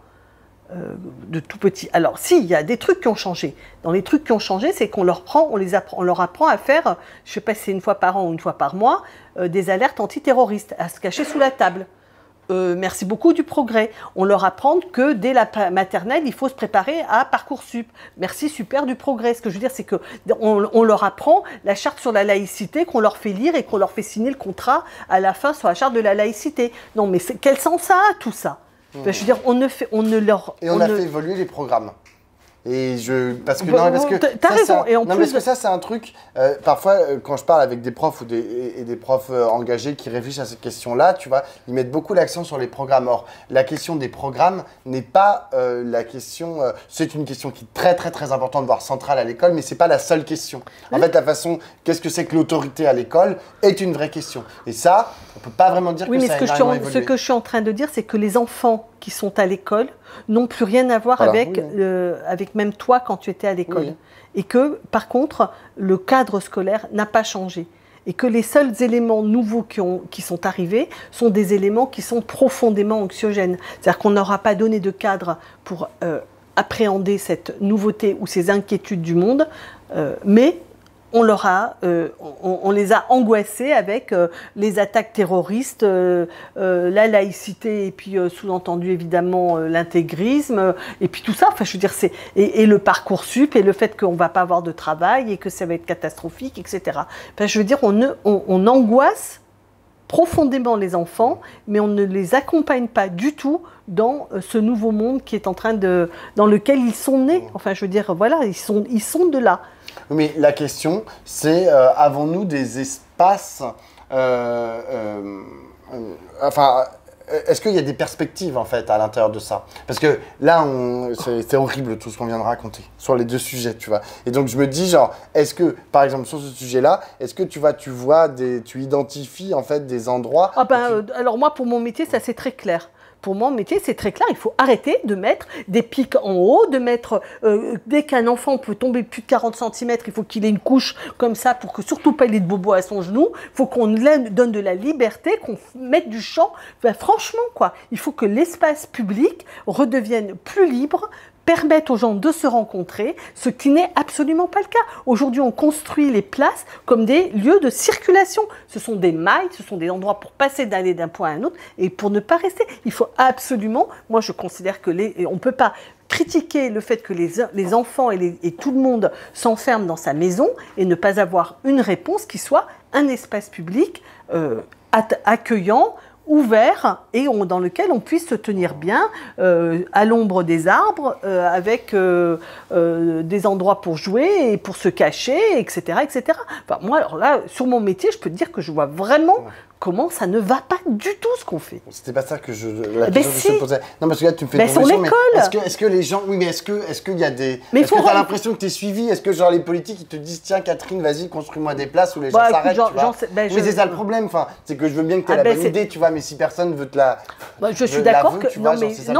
[SPEAKER 2] de tout petit. Alors, si, il y a des trucs qui ont changé. Dans les trucs qui ont changé, c'est qu'on leur apprend à faire, je ne sais pas si c'est une fois par an ou une fois par mois, des alertes antiterroristes, à se cacher sous la table. Merci beaucoup du progrès. On leur apprend que dès la maternelle, il faut se préparer à Parcoursup. Merci super du progrès. Ce que je veux dire, c'est qu'on leur apprend la charte sur la laïcité, qu'on leur fait lire et qu'on leur fait signer le contrat à la fin sur la charte de la laïcité. Non, mais quel sens ça a tout ça? Je veux dire, on a fait
[SPEAKER 1] évoluer les programmes. Parce que
[SPEAKER 2] t'as raison. Et en plus,
[SPEAKER 1] parce que ça, c'est un truc. Parfois, quand je parle avec des profs des profs engagés qui réfléchissent à cette question-là, tu vois, ils mettent beaucoup l'accent sur les programmes. Or, la question des programmes n'est pas la question. C'est une question qui est très très très importante, voire centrale à l'école, mais c'est pas la seule question. En fait, la façon, qu'est-ce que c'est que l'autorité à l'école, est une vraie question. Et ça, on peut pas vraiment dire que ça a énormément évolué.
[SPEAKER 2] Ce que je suis en train de dire, c'est que les enfants qui sont à l'école n'ont plus rien à voir avec même toi quand tu étais à l'école. Oui. Et que, par contre, le cadre scolaire n'a pas changé. Et que les seuls éléments nouveaux qui sont arrivés sont des éléments qui sont profondément anxiogènes. C'est-à-dire qu'on n'aura pas donné de cadre pour appréhender cette nouveauté ou ces inquiétudes du monde, mais on les a angoissés avec les attaques terroristes, la laïcité et puis sous-entendu évidemment l'intégrisme et puis tout ça. Enfin, je veux dire, et le Parcoursup et le fait qu'on ne va pas avoir de travail et que ça va être catastrophique, etc. Enfin, je veux dire, on angoisse profondément les enfants, mais on ne les accompagne pas du tout dans ce nouveau monde qui est dans lequel ils sont nés. Enfin, je veux dire, voilà, ils sont de là.
[SPEAKER 1] Mais la question, c'est avons-nous des espaces enfin, est-ce qu'il y a des perspectives en fait à l'intérieur de ça? Parce que là, c'est horrible tout ce qu'on vient de raconter sur les deux sujets, tu vois. Et donc je me dis genre, est-ce que par exemple sur ce sujet-là, est-ce que tu identifies en fait des endroits?
[SPEAKER 2] Alors moi pour mon métier, ça c'est très clair. Pour mon métier, c'est très clair, il faut arrêter de mettre des pics en haut, de mettre, dès qu'un enfant peut tomber plus de 40 cm, il faut qu'il ait une couche comme ça pour que surtout pas il ait de bobo à son genou. Il faut qu'on donne de la liberté, qu'on mette du champ. Enfin, franchement, quoi, il faut que l'espace public redevienne plus libre, permettre aux gens de se rencontrer, ce qui n'est absolument pas le cas. Aujourd'hui, on construit les places comme des lieux de circulation. Ce sont des mailles, ce sont des endroits pour d'aller d'un point à un autre et pour ne pas rester. Il faut absolument, moi je considère que on ne peut pas critiquer le fait que les enfants et tout le monde s'enferment dans sa maison et ne pas avoir une réponse qui soit un espace public accueillant, ouvert et dans lequel on puisse se tenir bien à l'ombre des arbres, avec des endroits pour jouer et pour se cacher, etc., etc. Enfin, moi, alors là, sur mon métier, je peux te dire que je vois vraiment comment ça ne va pas du tout ce qu'on fait.
[SPEAKER 1] C'était pas ça que la question que je te posais. Non, parce que là, tu me fais
[SPEAKER 2] sur l'école.
[SPEAKER 1] Est-ce que les gens... Oui, mais est-ce qu'il y a des... Est-ce que tu as l'impression que tu es suivi? Est-ce que genre les politiques, ils te disent, tiens, Catherine, vas-y, construis-moi des places où les gens s'arrêtent, tu vois? Mais c'est ça le problème. Enfin, c'est que je veux bien que tu aies la bonne idée, tu vois, mais si personne veut te la...
[SPEAKER 2] je suis d'accord que... Non,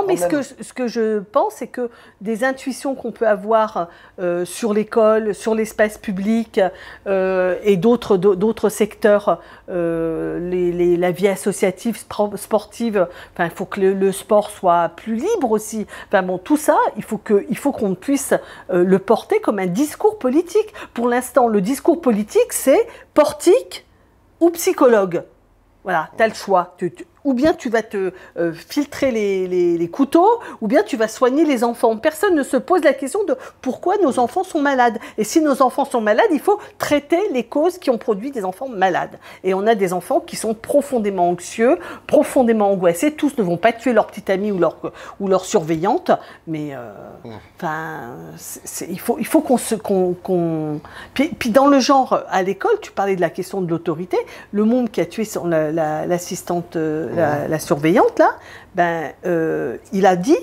[SPEAKER 2] mais ce que je pense, c'est que des intuitions qu'on peut avoir sur l'école, sur l'espace public et d'autres secteurs, la vie associative, sportive, enfin, il faut que le sport soit plus libre aussi. Enfin bon, tout ça, il faut qu'on puisse le porter comme un discours politique. Pour l'instant, le discours politique, c'est portique ou psychologue. Voilà, tu as le choix. Ou bien tu vas te filtrer les couteaux, ou bien tu vas soigner les enfants. Personne ne se pose la question de pourquoi nos enfants sont malades. Et si nos enfants sont malades, il faut traiter les causes qui ont produit des enfants malades. Et on a des enfants qui sont profondément anxieux, profondément angoissés. Tous ne vont pas tuer leur petite amie ou leur surveillante, mais il faut qu'on... Puis dans le genre, à l'école, tu parlais de la question de l'autorité. Le môme qui a tué l'assistante... La surveillante, là, il a dit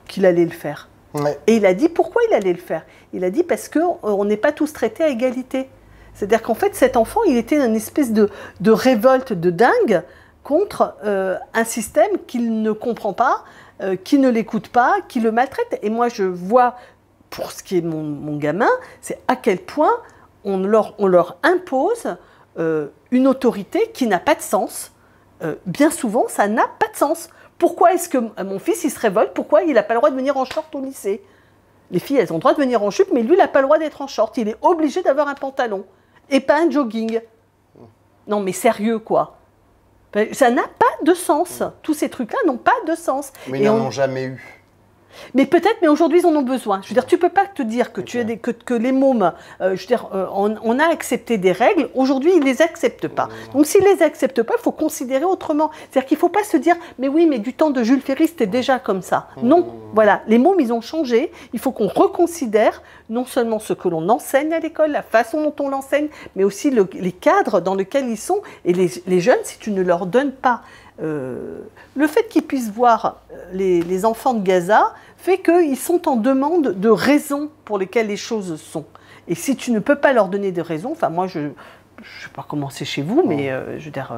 [SPEAKER 2] qu'il allait le faire.
[SPEAKER 1] Ouais.
[SPEAKER 2] Et il a dit pourquoi il allait le faire. Il a dit parce qu'on n'est pas tous traités à égalité. C'est-à-dire qu'en fait, cet enfant, il était dans une espèce de révolte de dingue contre un système qu'il ne comprend pas, qui ne l'écoute pas, qui le maltraite. Et moi, je vois, pour ce qui est mon gamin, c'est à quel point on leur impose une autorité qui n'a pas de sens. Bien souvent, ça n'a pas de sens. Pourquoi est-ce que mon fils, il se révolte? Pourquoi il n'a pas le droit de venir en short au lycée? Les filles, elles ont le droit de venir en jupe, mais lui, il n'a pas le droit d'être en short. Il est obligé d'avoir un pantalon et pas un jogging. Non, mais sérieux, quoi. Ça n'a pas de sens. Tous ces trucs-là n'ont pas de sens.
[SPEAKER 1] Mais ils n'en ont jamais eu.
[SPEAKER 2] Mais peut-être, mais aujourd'hui, ils en ont besoin. Je veux dire, tu peux pas te dire que, que les mômes, je veux dire, on a accepté des règles, aujourd'hui, ils les acceptent pas. Donc, s'ils les acceptent pas, il faut considérer autrement. C'est-à-dire qu'il faut pas se dire, mais oui, mais du temps de Jules Ferry, c'était déjà comme ça. Non, voilà, les mômes, ils ont changé. Il faut qu'on reconsidère non seulement ce que l'on enseigne à l'école, la façon dont on l'enseigne, mais aussi les cadres dans lesquels ils sont. Et les jeunes, si tu ne leur donnes pas le fait qu'ils puissent voir les enfants de Gaza fait qu'ils sont en demande de raisons pour lesquelles les choses sont. Et si tu ne peux pas leur donner de raisons, enfin moi je ne sais pas comment c'est chez vous, mais je veux dire,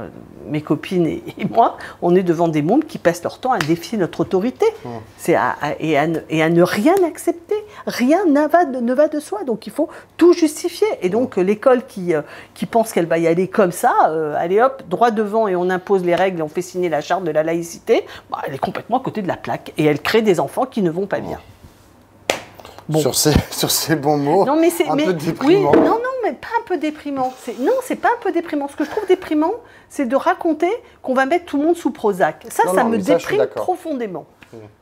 [SPEAKER 2] mes copines et moi, on est devant des mômes qui passent leur temps à défier notre autorité et à ne rien accepter. Rien ne va de soi, donc il faut tout justifier. Et donc l'école qui pense qu'elle va y aller comme ça, allez hop, droit devant et on impose les règles et on fait signer la charte de la laïcité, bah, elle est complètement à côté de la plaque. Et elle crée des enfants qui ne vont pas bien.
[SPEAKER 1] Bon. Sur ces bons mots,
[SPEAKER 2] non, mais
[SPEAKER 1] un peu déprimant.
[SPEAKER 2] Oui, non, mais pas un peu déprimant. Non, c'est pas un peu déprimant. Ce que je trouve déprimant, c'est de raconter qu'on va mettre tout le monde sous Prozac. Ça me déprime profondément.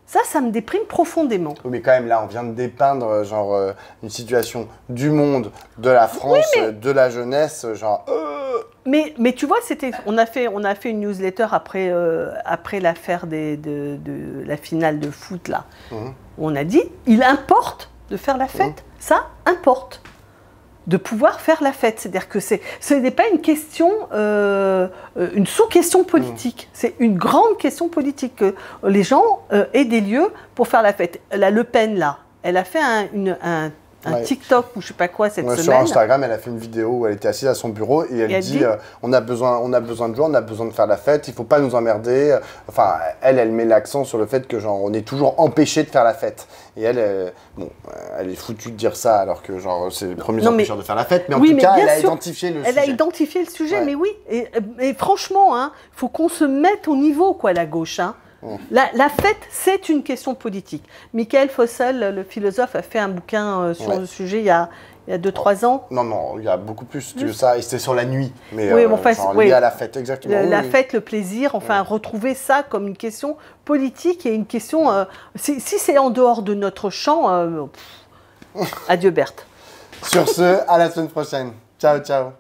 [SPEAKER 2] Ça me déprime profondément.
[SPEAKER 1] Oui, mais quand même, là, on vient de dépeindre genre une situation du monde, de la France, de la jeunesse, genre...
[SPEAKER 2] Mais tu vois, on a fait une newsletter après l'affaire de la finale de foot, là. On a dit, il importe de faire la fête. Ça importe de pouvoir faire la fête. C'est-à-dire que ce n'est pas une question, une sous-question politique. C'est une grande question politique que les gens aient des lieux pour faire la fête. La Le Pen, là, elle a fait un TikTok ou je sais pas quoi cette semaine.
[SPEAKER 1] Sur Instagram, elle a fait une vidéo où elle était assise à son bureau et elle dit on a besoin de joie, on a besoin de faire la fête, il faut pas nous emmerder. Enfin, elle met l'accent sur le fait que genre on est toujours empêché de faire la fête. Et elle est foutue de dire ça alors que genre c'est le premier empêcheur de faire la fête. Mais en tout cas, elle a identifié le sujet.
[SPEAKER 2] Elle a identifié le sujet, mais oui. Et franchement, il faut qu'on se mette au niveau, quoi, la gauche. Hein. La fête, c'est une question politique. Michael Fossel, le philosophe, a fait un bouquin sur le sujet il y a 2-3 ans.
[SPEAKER 1] Non, il y a beaucoup plus que ça. Et c'était sur la nuit. Mais lié à la fête, exactement.
[SPEAKER 2] La fête, le plaisir, retrouver ça comme une question politique et une question... si c'est en dehors de notre champ, adieu Berthe.
[SPEAKER 1] Sur ce, à la semaine prochaine. Ciao, ciao.